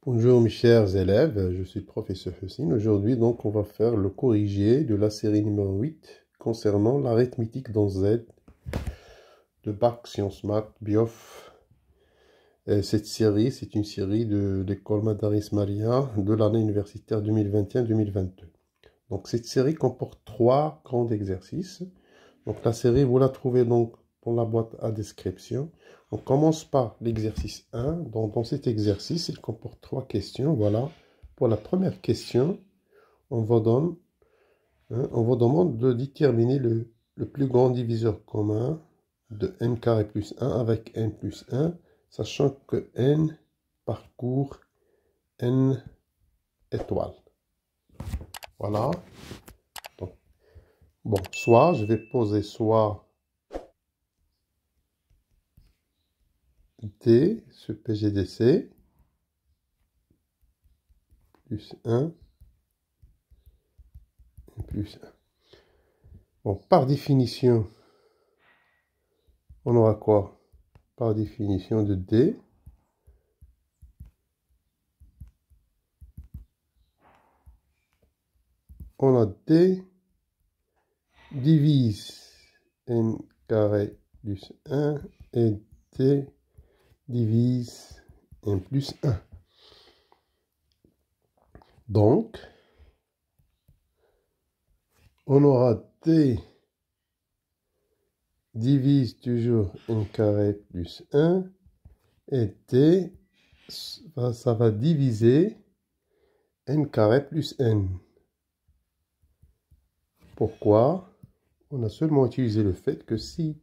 Bonjour mes chers élèves, je suis le professeur Hussein. Aujourd'hui donc on va faire le corrigé de la série numéro 8 concernant l'arithmétique dans Z de Bac Sciences Maths Biof. Cette série, c'est une série de l'école Madaris Maria de l'année universitaire 2021-2022. Donc cette série comporte 3 grands exercices. Donc la série, vous la trouvez donc dans la boîte à description. On commence par l'exercice 1. Dans cet exercice, il comporte 3 questions. Voilà. Pour la première question, on vous demande de déterminer le plus grand diviseur commun de n carré plus 1 avec n plus 1, sachant que n parcourt n étoiles. Voilà. Donc, bon, soit je vais poser soit D sur PGDC plus 1 et plus 1. Bon, par définition, on aura quoi? Par définition de D, on a D divise n carré plus 1 et D divise n plus 1. Donc, on aura D divise toujours n carré plus 1 et D, ça va diviser n carré plus n. Pourquoi? On a seulement utilisé le fait que si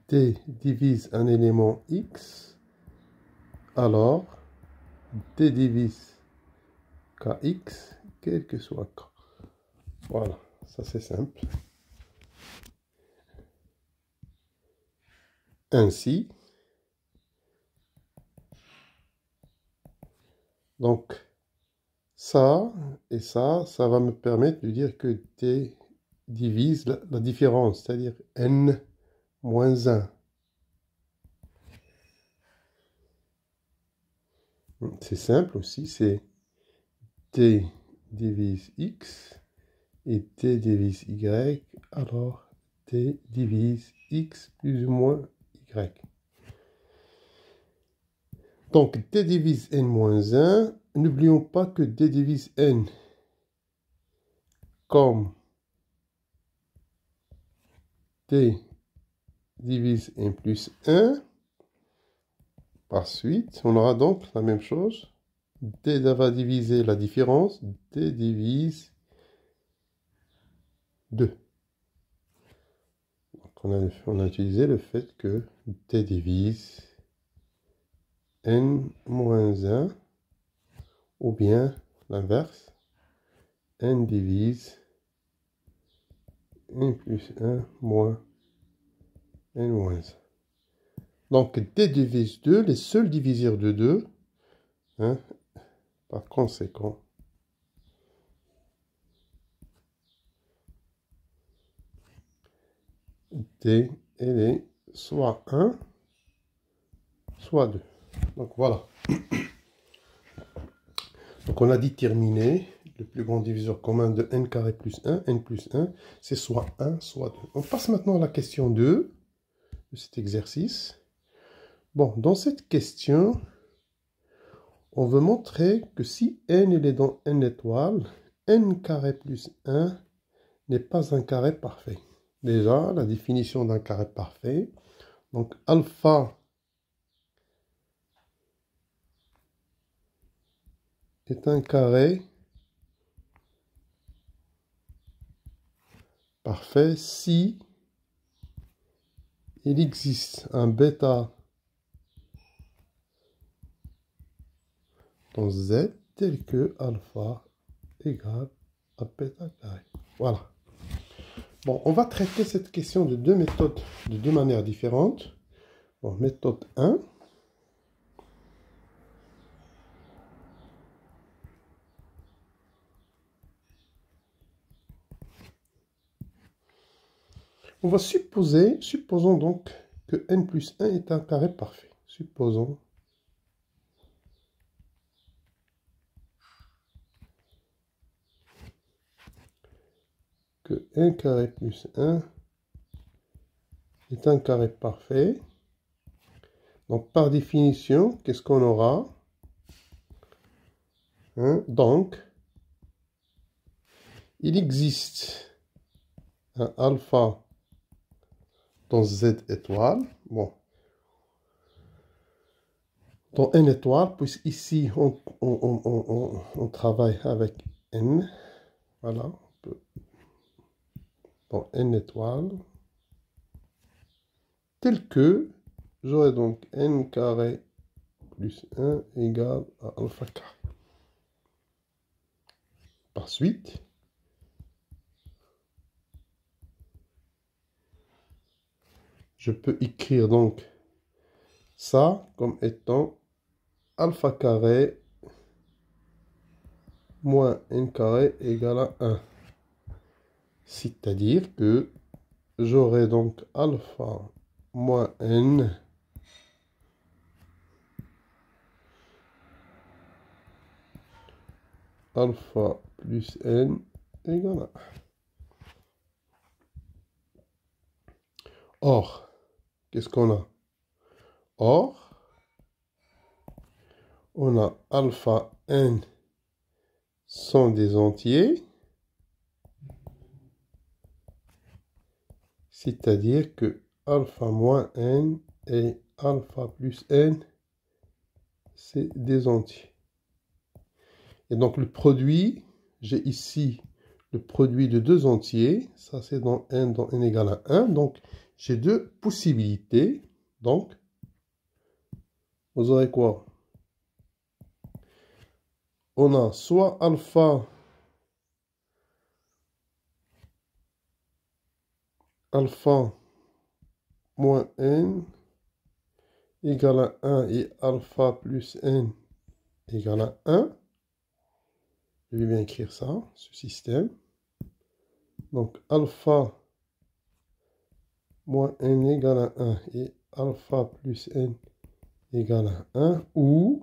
D divise un élément X, alors D divise Kx, quel que soit K. Voilà, ça c'est simple. Ainsi, donc ça et ça va me permettre de dire que D divise la différence, c'est-à-dire n moins 1. C'est simple aussi, c'est D divise X et D divise Y, alors D divise X plus ou moins Y. Donc D divise n moins 1, n'oublions pas que D divise n comme D divise n plus 1. Par suite, on aura donc la même chose. D va diviser la différence, D divise 2. Donc on a utilisé le fait que D divise n moins 1, ou bien l'inverse, n divise n plus 1 moins n moins 1. Donc D divise 2, les seuls diviseurs de 2, hein, par conséquent, D, elle est soit 1, soit 2. Donc voilà. Donc on a déterminé le plus grand diviseur commun de n carré plus 1, n plus 1, c'est soit 1, soit 2. On passe maintenant à la question 2 de cet exercice. Bon, dans cette question, on veut montrer que si n est dans n étoiles, n carré plus 1 n'est pas un carré parfait. Déjà, la définition d'un carré parfait. Donc, alpha est un carré parfait si il existe un bêta dans Z tel que alpha égale à bêta carré. Voilà. Bon, on va traiter cette question de deux méthodes, de deux manières différentes. Bon, méthode 1. On va supposons donc que n plus 1 est un carré parfait. Supposons que n carré plus 1 est un carré parfait. Donc, par définition, qu'est-ce qu'on aura? Donc, il existe un alpha dans Z étoile. Bon, dans N étoile, puisqu'ici, on travaille avec N. Voilà. Dans N étoile. Tel que, j'aurai donc N carré plus 1 égale à alpha carré. Par suite, je peux écrire donc ça comme étant alpha carré moins n carré égale à 1. C'est-à-dire que j'aurai donc alpha moins n alpha plus n égale à 1. Or, qu'est-ce qu'on a? Or, on a alpha n sont des entiers, c'est-à-dire que alpha moins n et alpha plus n, c'est des entiers. Et donc le produit, j'ai ici le produit de deux entiers, ça c'est dans n égale à 1, donc j'ai deux possibilités, donc vous aurez quoi? On a soit alpha moins n égale à 1 et alpha plus n égale à 1. Je vais bien écrire ça, ce système. Donc alpha moins n égale à 1 et alpha plus n égale à 1, ou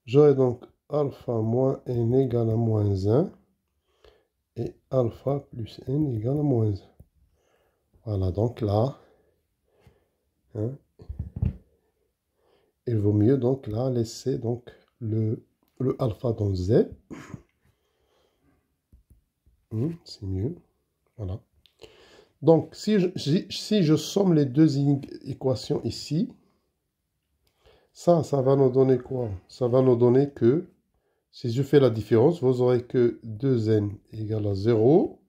j'aurai donc alpha moins n égale à moins 1 et alpha plus n égale à moins 1. Voilà, donc là, il vaut mieux donc là laisser donc le alpha dans Z. C'est mieux. Voilà. Donc, si je somme les deux équations ici, ça va nous donner quoi? Ça va nous donner que, si je fais la différence, vous aurez que 2n égale à 0.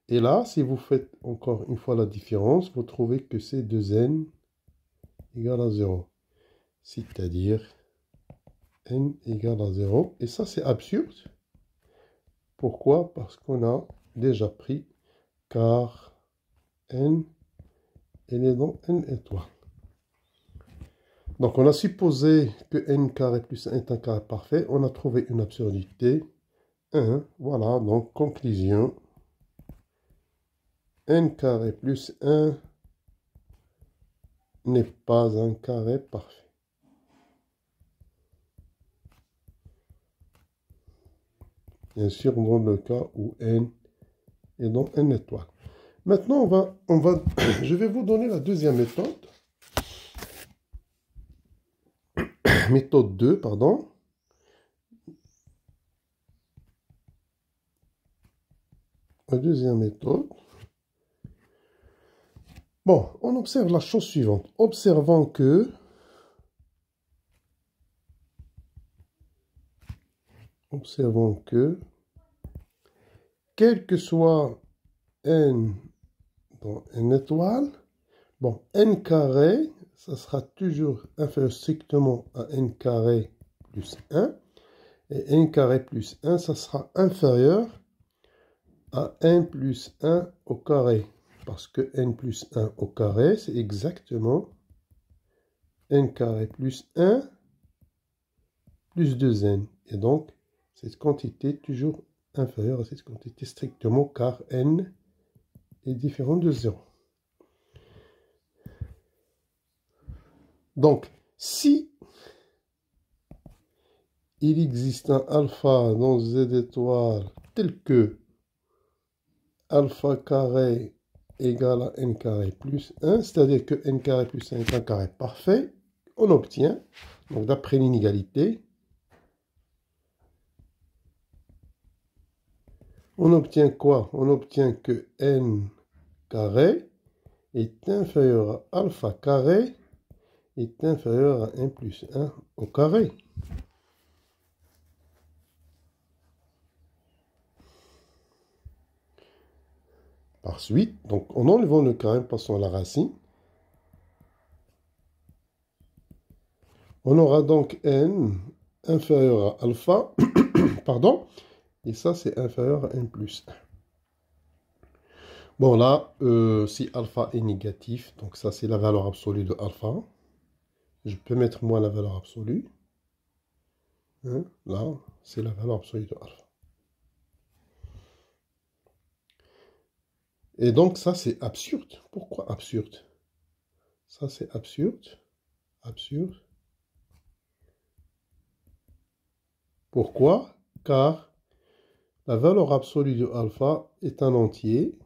Et là, si vous faites encore une fois la différence, vous trouvez que c'est 2n égale à 0. C'est-à-dire n égale à 0. Et ça, c'est absurde. Pourquoi? Parce qu'on a déjà pris car n, elle est dans n étoile. Donc, on a supposé que n carré plus 1 est un carré parfait. On a trouvé une absurdité. 1. Voilà, donc conclusion. N carré plus 1 n'est pas un carré parfait. Bien sûr, dans le cas où n est dans n étoile. Maintenant, je vais vous donner la deuxième méthode. Méthode 2, pardon. La deuxième méthode. Bon, on observe la chose suivante. Observons que quel que soit n dans n étoile, bon, n carré, ça sera toujours inférieur strictement à n carré plus 1. Et n carré plus 1, ça sera inférieur à n plus 1 au carré. Parce que n plus 1 au carré, c'est exactement n carré plus 1 plus 2n. Et donc, cette quantité est toujours inférieure à cette quantité strictement car n est différent de 0. Donc, si il existe un alpha dans z étoile tel que alpha carré égale à n carré plus 1, c'est-à-dire que n carré plus 1 est un carré parfait, on obtient, donc d'après l'inégalité, on obtient quoi? On obtient que n carré est inférieur à alpha carré est inférieur à 1 plus 1 au carré. Par suite, donc en enlevant le carré, passons à la racine. On aura donc n inférieur à alpha, pardon, et ça c'est inférieur à n plus 1. Bon là, si alpha est négatif, donc ça c'est la valeur absolue de alpha. Je peux mettre moins la valeur absolue. Hein, là, c'est la valeur absolue de alpha. Et donc ça c'est absurde. Pourquoi absurde? Ça c'est absurde. Absurde. Pourquoi? Car la valeur absolue de alpha est un entier.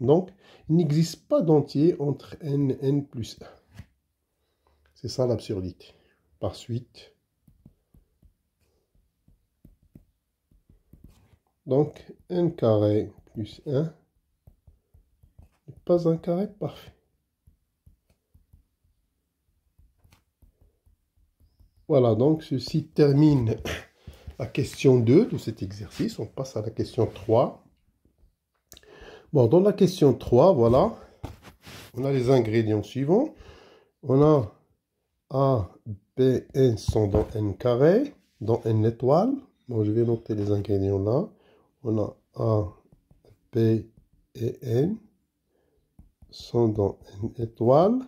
Donc, il n'existe pas d'entier entre n et n plus 1. C'est ça l'absurdité. Par suite, donc n carré plus 1 n'est pas un carré parfait. Voilà, donc ceci termine la question 2 de cet exercice. On passe à la question 3. Bon, dans la question 3, voilà, on a les ingrédients suivants. On a A, B, N sont dans n carré, dans n étoile. Bon, je vais noter les ingrédients là. On a A, B et N sont dans n étoile.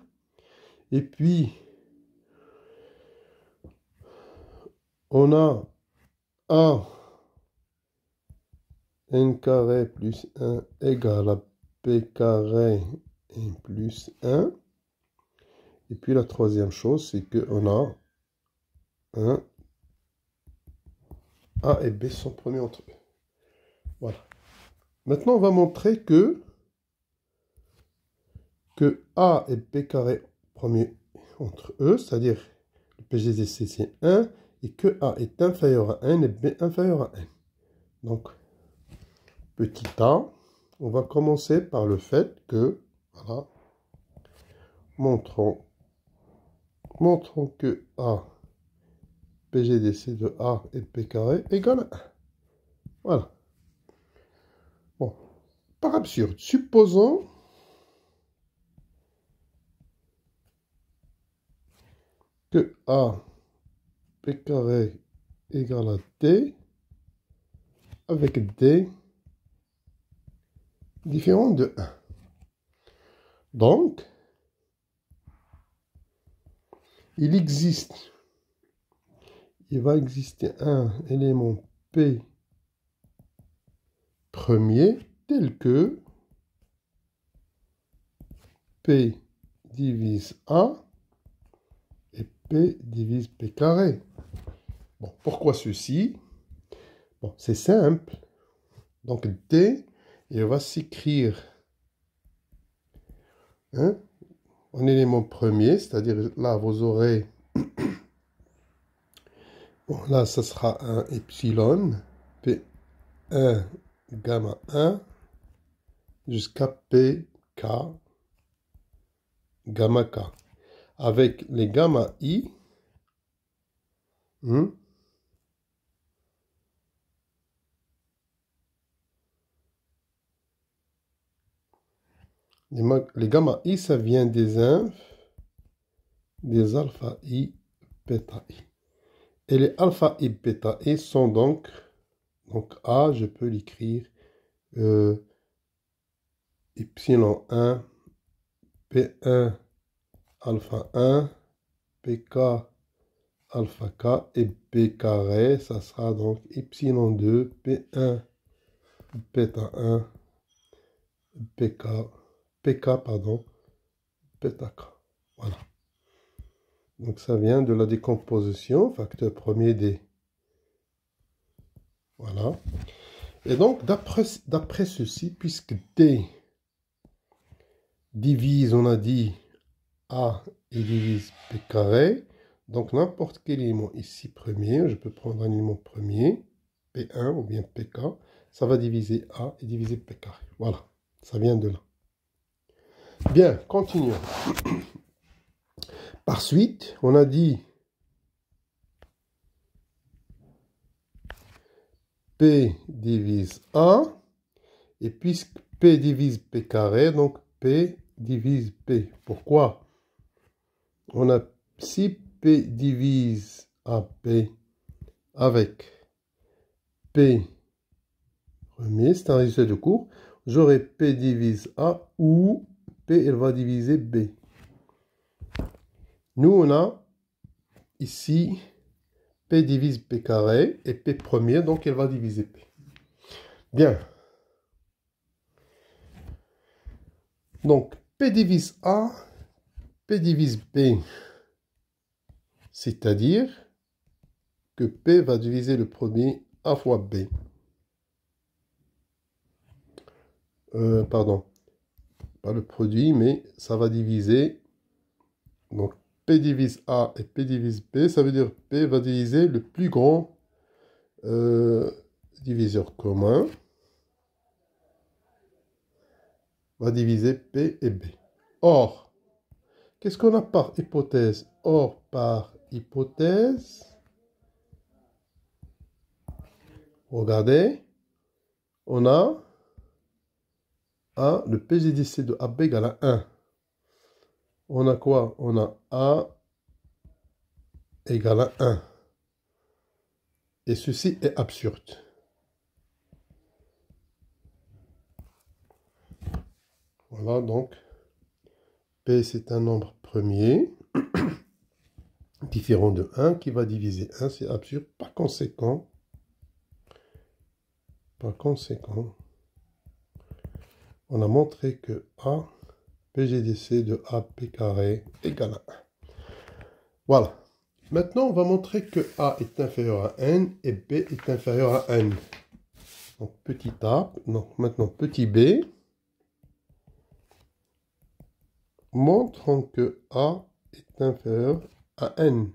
Et puis, on a A, n carré plus 1 égale à b carré n plus 1. Et puis la troisième chose, c'est qu'on a un A et B sont premiers entre eux. Voilà. Maintenant, on va montrer que A et B carré premier entre eux, c'est-à-dire le PGDC c'est 1, et que A est inférieur à 1 et B inférieur à 1. Donc, petit a, on va commencer par le fait que, voilà, montrons que A, PGDC de A et P carré égale à 1. Voilà. Bon, par absurde, supposons que A, P carré égale à D, avec D différent de 1. Donc, il va exister un élément P premier tel que P divise A et P divise P carré. Bon, pourquoi ceci? Bon, c'est simple. Donc, D, il va s'écrire en élément premier, c'est-à-dire là, vous aurez... Bon, là, ça sera un epsilon, P1, gamma 1, jusqu'à PK, gamma K. Avec les gamma I, les gamma I, ça vient des des alpha I, bêta I. Et les alpha I, bêta I sont donc A, je peux l'écrire epsilon 1, P1, alpha 1, PK, alpha K, et B carré, ça sera donc epsilon 2, P1, bêta 1, PK, pardon, bêta K. Voilà. Donc ça vient de la décomposition, facteur premier D. Voilà. Et donc, d'après ceci, puisque D divise, on a dit, A et divise P carré, donc n'importe quel élément ici premier, je peux prendre un élément premier, P1 ou bien PK, ça va diviser A et diviser P carré. Voilà, ça vient de là. Bien, continuons. Par suite, on a dit P divise A, et puisque P divise P carré, donc P divise P. Pourquoi? On a, si P divise AP avec P premier, c'est un résultat de cours, j'aurai P divise A ou P, elle va diviser B. Nous, on a ici P divise P carré et P premier, donc elle va diviser P. Bien. Donc, P divise A, P divise B. C'est-à-dire que P va diviser le premier A fois B. Pardon, pas le produit, mais ça va diviser. Donc, P divise A et P divise B, ça veut dire P va diviser le plus grand diviseur commun. Va diviser P et B. Or, qu'est-ce qu'on a par hypothèse? Or, par hypothèse, regardez, on a A, le PGDC de AB égale à 1. On a quoi? On a A égale à 1. Et ceci est absurde. Voilà, donc, P, c'est un nombre premier, différent de 1, qui va diviser 1, c'est absurde. Par conséquent, on a montré que A, PGDC de AP carré égale à 1. Voilà. Maintenant, on va montrer que A est inférieur à N et B est inférieur à N. Donc, petit A, donc maintenant petit B. Montrons que A est inférieur à N.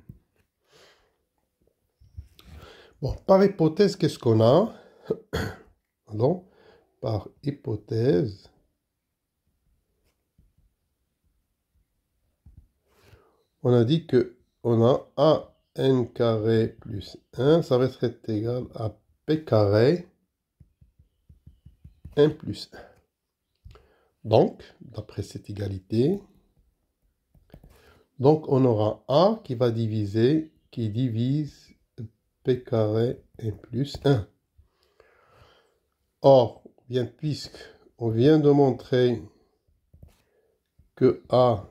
Bon, par hypothèse, qu'est-ce qu'on a? Pardon. Par hypothèse, on a dit que on a A n carré plus 1, ça va être égal à P carré n plus 1. Donc, d'après cette égalité, donc on aura A qui va diviser, qui divise P carré n plus 1. Or, bien puisque on vient de montrer que A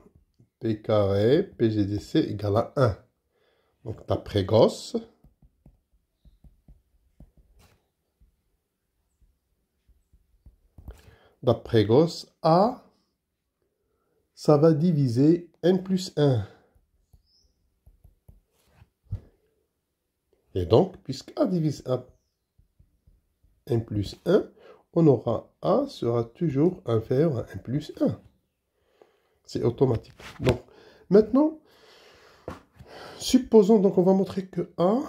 P carré PGDC égale à 1. Donc, d'après Gauss, A, ça va diviser N plus 1. Et donc, puisque A divise N plus 1, on aura A sera toujours inférieur à N plus 1. C'est automatique. Donc, maintenant, supposons, donc on va montrer que A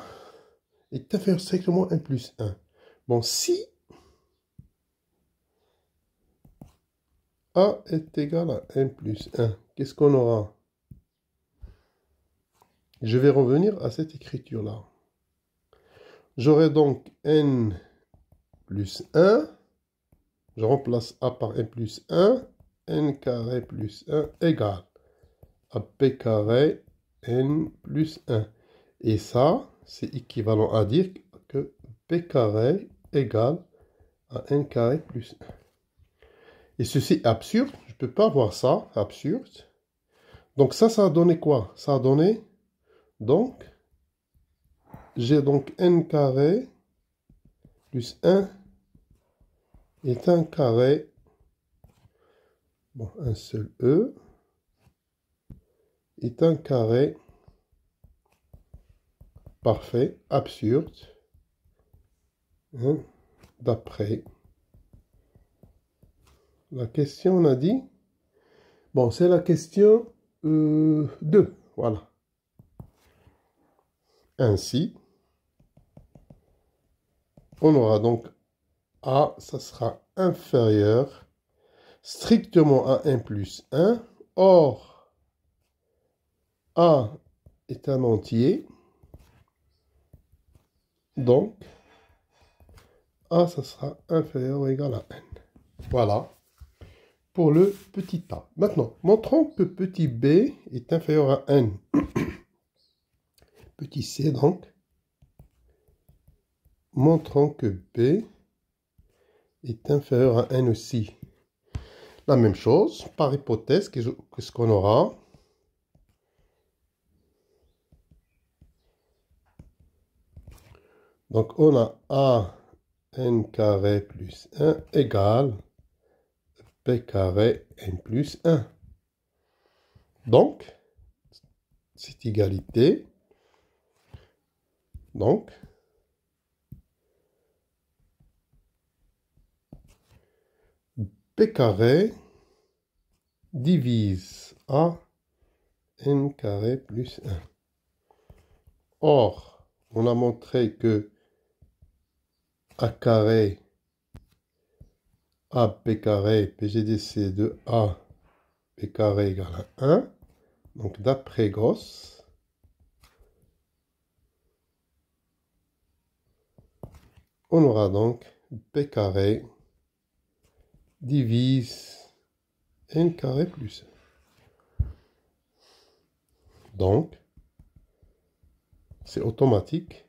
est inférieur strictement à N plus 1. Bon, si A est égal à N plus 1, qu'est-ce qu'on aura? Je vais revenir à cette écriture-là. J'aurai donc N plus 1. Je remplace A par N plus 1. N carré plus 1 égale à P carré N plus 1. Et ça, c'est équivalent à dire que P carré égale à N carré plus 1. Et ceci est absurde. Je ne peux pas voir ça. Absurde. Donc ça a donné quoi? Ça a donné, donc, j'ai donc N carré plus 1 est un carré, bon, un seul E, est un carré parfait, absurde, hein, d'après la question, on a dit. Bon, c'est la question 2. Voilà. Ainsi, on aura donc A, ça sera inférieur strictement à 1 plus 1. Or, A est un entier. Donc, A, ça sera inférieur ou égal à n. Voilà. Pour le petit a. Maintenant, montrons que petit b est inférieur à n. Petit c, donc. Montrons que b est inférieur à n aussi. La même chose, par hypothèse, qu'est-ce qu'on aura? Donc, on a a n carré plus 1 égale b carré n plus 1. Donc, cette égalité, donc, b carré divise a n carré plus 1. Or, on a montré que a carré, a b carré, PGDC de a b carré égale à 1. Donc, d'après Gauss, on aura donc b carré divise n carré plus 1. Donc, c'est automatique.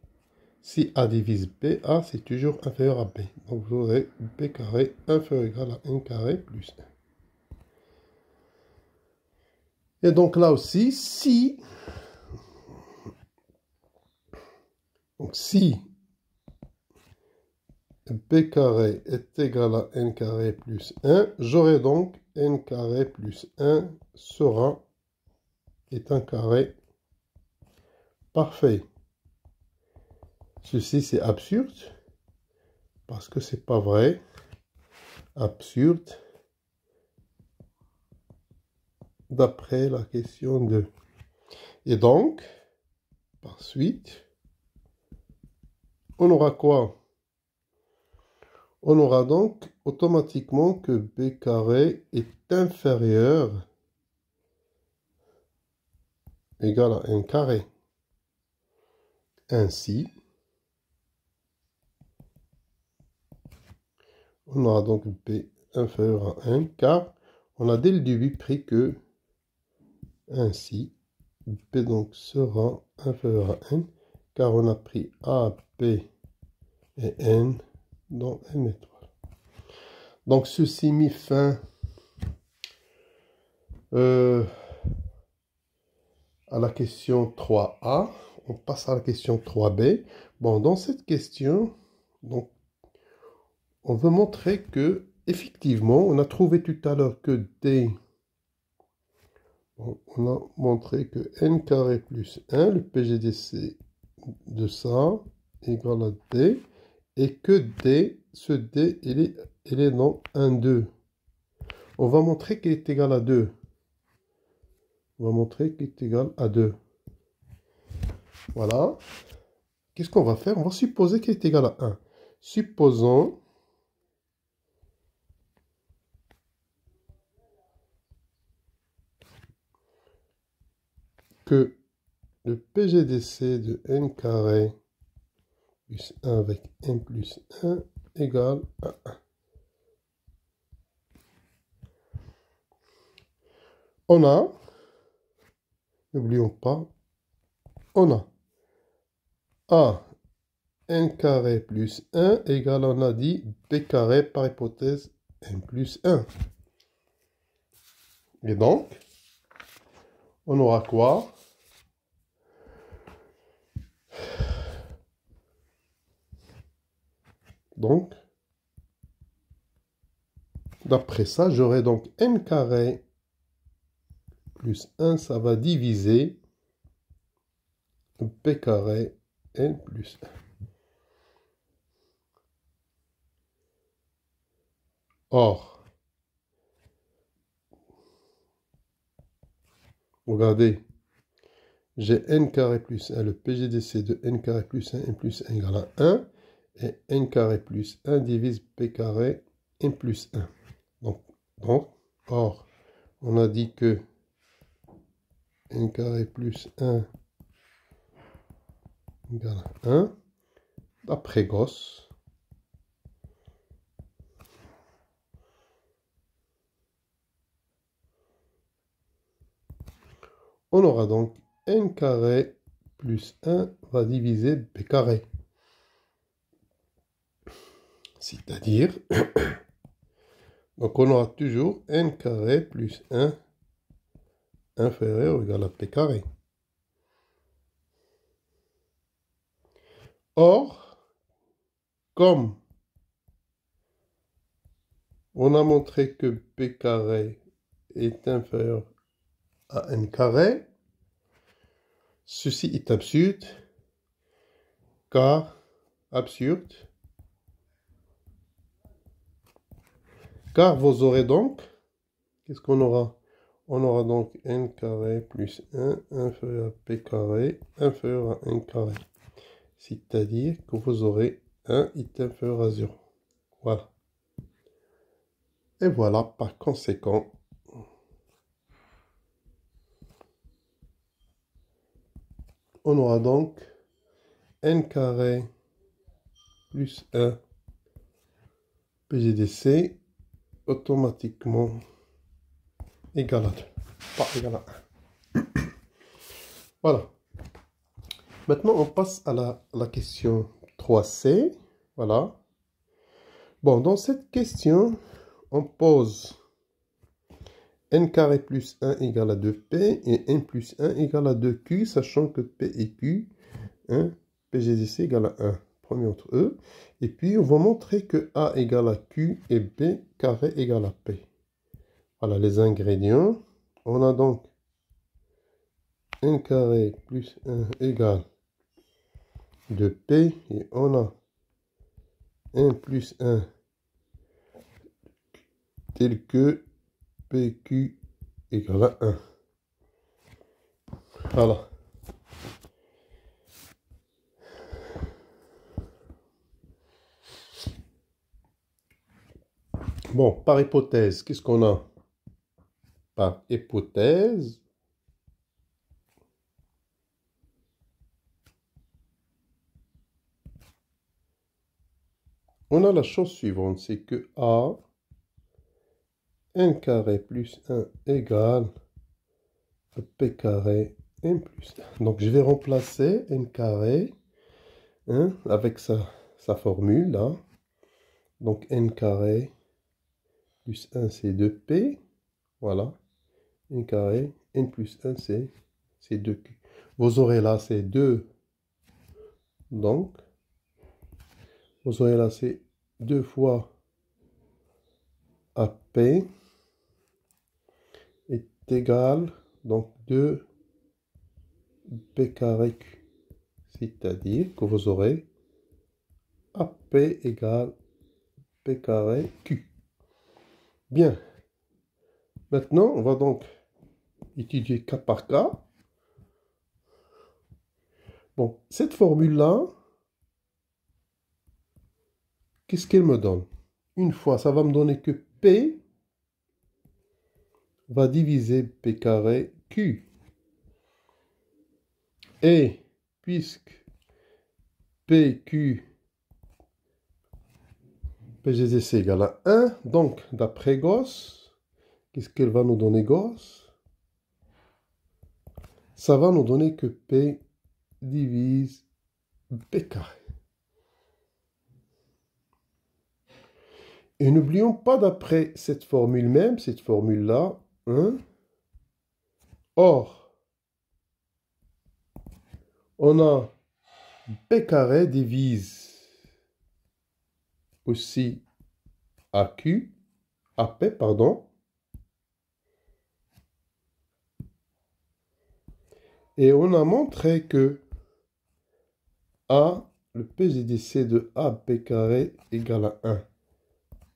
Si a divise b, a c'est toujours inférieur à b. Donc, vous aurez b carré inférieur ou égal à n carré plus 1. Et donc là aussi, si b carré est égal à n carré plus 1, j'aurai donc n carré plus 1 est un carré parfait. Ceci, c'est absurde, parce que c'est pas vrai. Absurde, d'après la question 2. Et donc, par suite, on aura quoi? On aura donc automatiquement que b carré est inférieur égal à n carré. Ainsi, on aura donc b inférieur à 1, car on a dès le début pris que ainsi, b donc sera inférieur à n, car on a pris a, b et n dans n étoile. Donc ceci met fin à la question 3a. On passe à la question 3b. Bon, dans cette question, donc, on veut montrer que, effectivement, on a trouvé tout à l'heure que d, bon, on a montré que n carré plus 1, le PGDC de ça, égale à d, et que d, ce d, il est dans 1, 2. On va montrer qu'il est égal à 2. On va montrer qu'il est égal à 2. Voilà. Qu'est-ce qu'on va faire? On va supposer qu'il est égal à 1. Supposons que le PGDC de n carré plus 1 avec n plus 1 égale à 1. On a, n'oublions pas, on a a n carré plus 1 égale, on a dit, b carré par hypothèse n plus 1. Et donc, on aura quoi? Donc, d'après ça, j'aurai donc n carré plus 1, ça va diviser b carré n plus 1. Or, regardez, j'ai n carré plus 1, le PGDC de n carré plus 1, n plus 1 égale à 1, et n carré plus 1 divise p carré, n plus 1. Or, on a dit que n carré plus 1 égale à 1, d'après Gauss. On aura donc n carré plus 1 va diviser b carré. C'est-à-dire, donc on aura toujours n carré plus 1 inférieur ou égal à p carré. Or, comme on a montré que p carré est inférieur à n carré, ceci est absurde, car vous aurez donc, qu'est-ce qu'on aura? On aura donc n carré plus 1 inférieur à p carré inférieur à n carré. C'est-à-dire que vous aurez 1 est inférieur à 0. Voilà. Et voilà, par conséquent, on aura donc n carré plus 1 PGDC automatiquement égal à 2. Pas égal à 1. Voilà. Maintenant, on passe à la question 3C. Voilà. Bon, dans cette question, on pose n carré plus 1 égale à 2p et n plus 1 égale à 2q, sachant que p et q, hein, PGDC égale à 1, premier entre eux. Et puis, on va montrer que a égale à q et b carré égale à p. Voilà les ingrédients. On a donc n carré plus 1 égale 2p et on a n plus 1 tel que pq égale à 1. Voilà. Bon, par hypothèse, qu'est-ce qu'on a? Par hypothèse, on a la chose suivante, c'est que a n carré plus 1 égale p carré n plus 1. Donc je vais remplacer n carré, hein, avec sa formule là. Donc n carré plus 1 c'est 2p. Voilà. N carré, n plus 1 c'est 2q. Vous aurez là c'est 2. Donc vous aurez là c'est 2 fois AP est égal donc 2 p carré q. C'est-à-dire que vous aurez AP égale p carré q. Bien. Maintenant, on va donc étudier cas par cas. Bon, cette formule-là, qu'est-ce qu'elle me donne? Une fois, ça va me donner que P va diviser P carré Q. Et puisque PQ PGDC égale à 1, donc d'après Gauss, qu'est-ce qu'elle va nous donner Gauss? Ça va nous donner que P divise P carré. Et n'oublions pas d'après cette formule même, cette formule-là, hein? Or, on a P carré divise aussi AP, pardon. Et on a montré que A, le PGDC de AP carré égale à 1.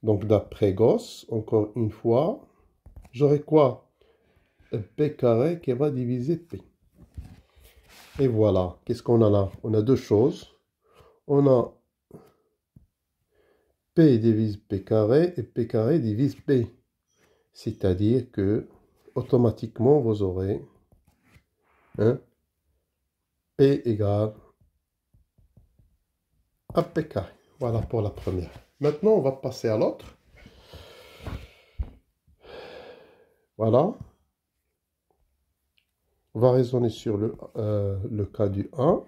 Donc, d'après Gauss, encore une fois, j'aurai quoi? P carré qui va diviser P. Et voilà, qu'est-ce qu'on a là? On a deux choses. On a P divise P carré et P carré divise P. C'est-à-dire que, automatiquement, vous aurez P égale à P carré. Voilà pour la première. Maintenant, on va passer à l'autre. Voilà. On va raisonner sur le cas du 1.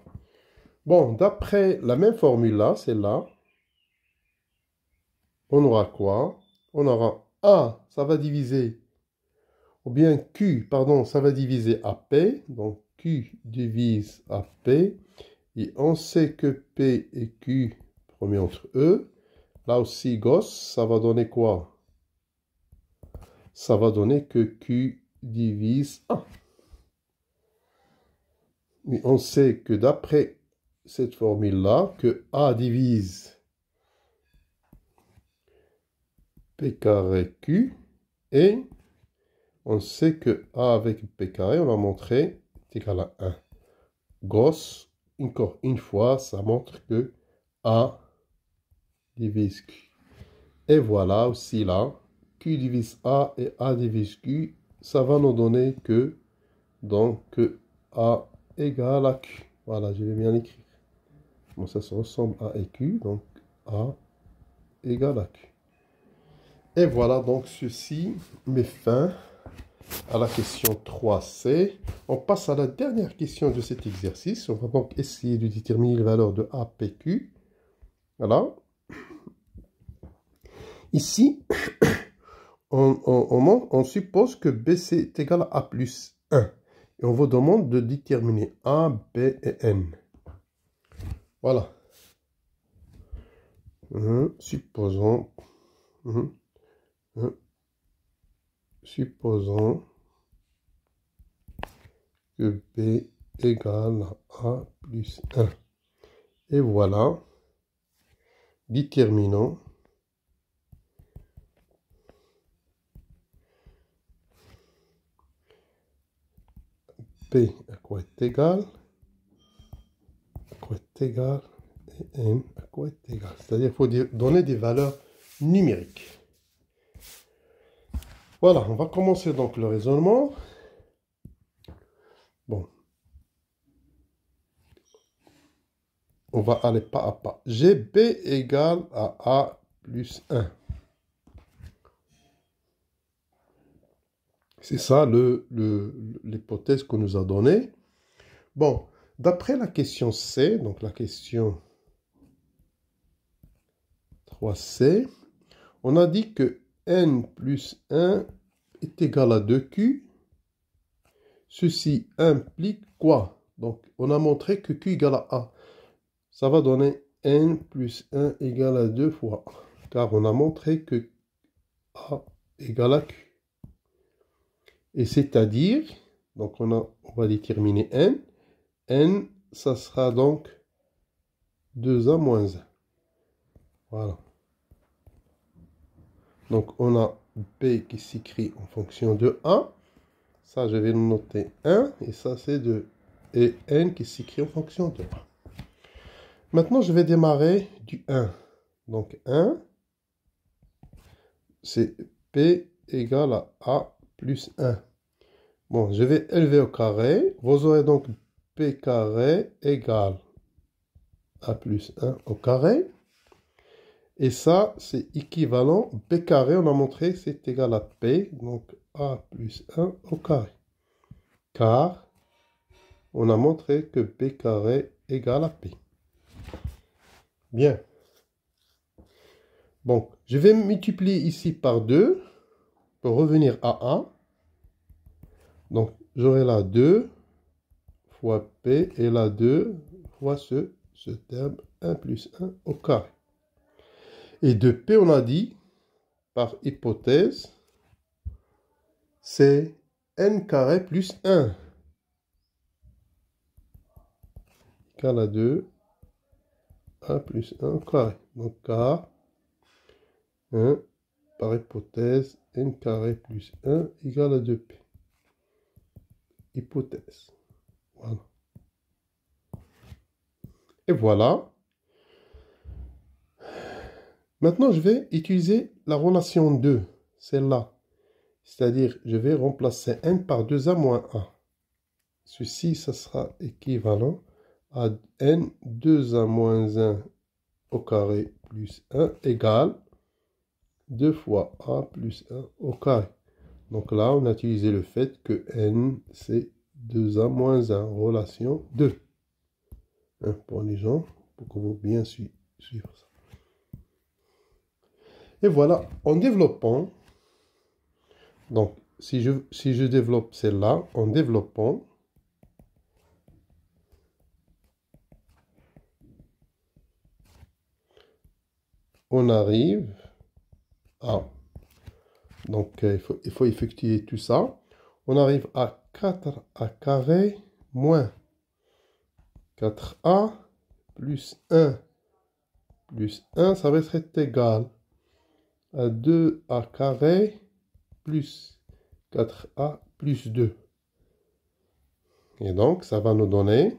Bon, d'après la même formule là, celle-là, on aura quoi? On aura A, ça va diviser, ou bien Q, pardon, ça va diviser à P. Donc, Q divise à P. Et on sait que P et Q, premier entre eux. Là aussi, Gauss, ça va donner quoi? Ça va donner que Q divise A. Et on sait que d'après cette formule-là, que A divise P carré Q, et on sait que A avec P carré, on a montré, est égal à 1. Gauss, encore une fois, ça montre que A divise Q. Et voilà aussi là, Q divise A et A divise Q, ça va nous donner que, donc, A égale à Q. Voilà, je vais bien l'écrire. Bon, ça se ressemble à et Q, donc A égale à Q. Et voilà, donc ceci met fin à la question 3C. On passe à la dernière question de cet exercice. On va donc essayer de déterminer les valeurs de A, P, Q. Voilà. Ici, on suppose que BC est égal à A plus 1. Et on vous demande de déterminer A, B et N. Voilà. Supposons que B égale à A plus 1. Et voilà. Déterminons P à quoi est égal, et N à quoi est égal. C'est-à-dire qu'il faut donner des valeurs numériques. Voilà, on va commencer donc le raisonnement. Bon. On va aller pas à pas. GB égale à A plus 1. C'est ça l'hypothèse qu'on nous a donnée. Bon, d'après la question C, donc la question 3C, on a dit que N plus 1 est égal à 2Q. Ceci implique quoi? Donc, on a montré que Q égale à A. Ça va donner N plus 1 égale à 2 fois A. Car on a montré que A égale à Q. Et c'est-à-dire, donc on va déterminer N. N, ça sera donc 2A moins 1. Voilà. Donc on a B qui s'écrit en fonction de A. Ça, je vais le noter 1. Et ça, c'est 2. Et N qui s'écrit en fonction de A. Maintenant, je vais démarrer du 1. Donc 1, c'est P égale à A plus 1. Bon, je vais élever au carré. Vous aurez donc P carré égale A plus 1 au carré. Et ça, c'est équivalent. P carré, on a montré, c'est égal à P. Donc A plus 1 au carré. Car on a montré que P carré égale à P. Bien. Bon, je vais multiplier ici par 2 pour revenir à A. Donc, j'aurai là 2 fois P et là 2 fois ce terme 1 plus 1 au carré. Et de P, on a dit, par hypothèse, c'est N carré plus 1. Égale à 2, 1 plus 1 au carré. Donc, car 1 par hypothèse n carré plus 1 égale à 2p. Hypothèse. Voilà. Et voilà. Maintenant, je vais utiliser la relation 2, celle-là. C'est-à-dire, je vais remplacer n par 2a moins 1. Ceci, ça sera équivalent à n 2a moins 1 au carré plus 1 égale 2 fois a plus 1 au carré. Donc là, on a utilisé le fait que n, c'est 2a moins 1, relation 2. Hein, pour les gens, pour que vous bien suivre ça. Et voilà, en développant, donc si je développe celle-là, en développant, on arrive à, donc il faut effectuer tout ça, on arrive à 4a carré moins 4a plus 1 plus 1, ça va être égal à 2a carré plus 4a plus 2. Et donc, ça va nous donner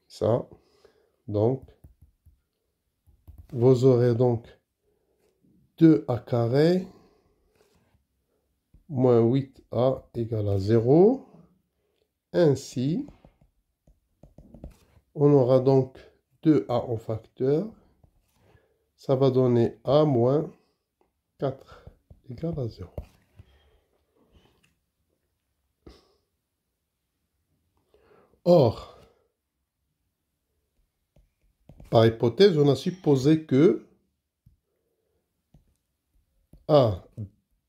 ça. Donc, vous aurez donc 2a carré moins 8a égale à 0. Ainsi, on aura donc 2a en facteur. Ça va donner a moins 4 égale à 0. Or, par hypothèse, on a supposé que A,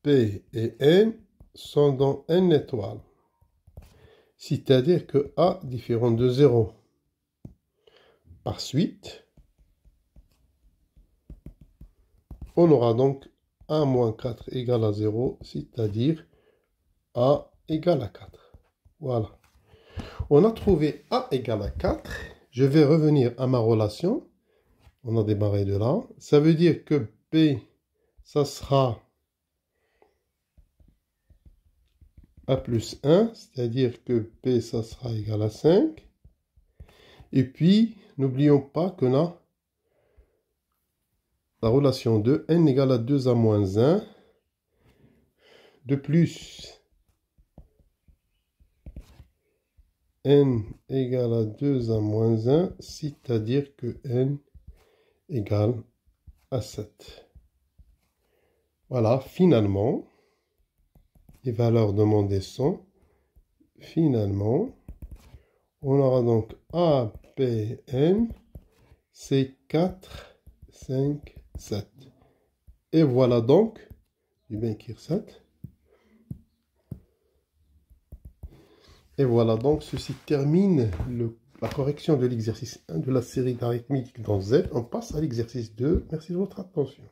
B et N sont dans N étoiles. C'est-à-dire que A différent de 0. Par suite, on aura donc A moins 4 égale à 0, c'est-à-dire A égale à 4. Voilà. On a trouvé A égale à 4. Je vais revenir à ma relation. On a démarré de là. Ça veut dire que P, ça sera A plus 1, c'est-à-dire que P, ça sera égal à 5. Et puis, n'oublions pas qu'on a la relation de n égale à 2a moins 1. De plus, n égale à 2a moins 1, c'est-à-dire que n égale à 7. Voilà, finalement, les valeurs demandées sont, finalement, on aura donc A, P, N, c'est 4, 5, 7. Et voilà donc, je vais écrire 7. Et voilà donc, ceci termine la correction de l'exercice 1 de la série d'arithmétique dans Z. On passe à l'exercice 2. Merci de votre attention.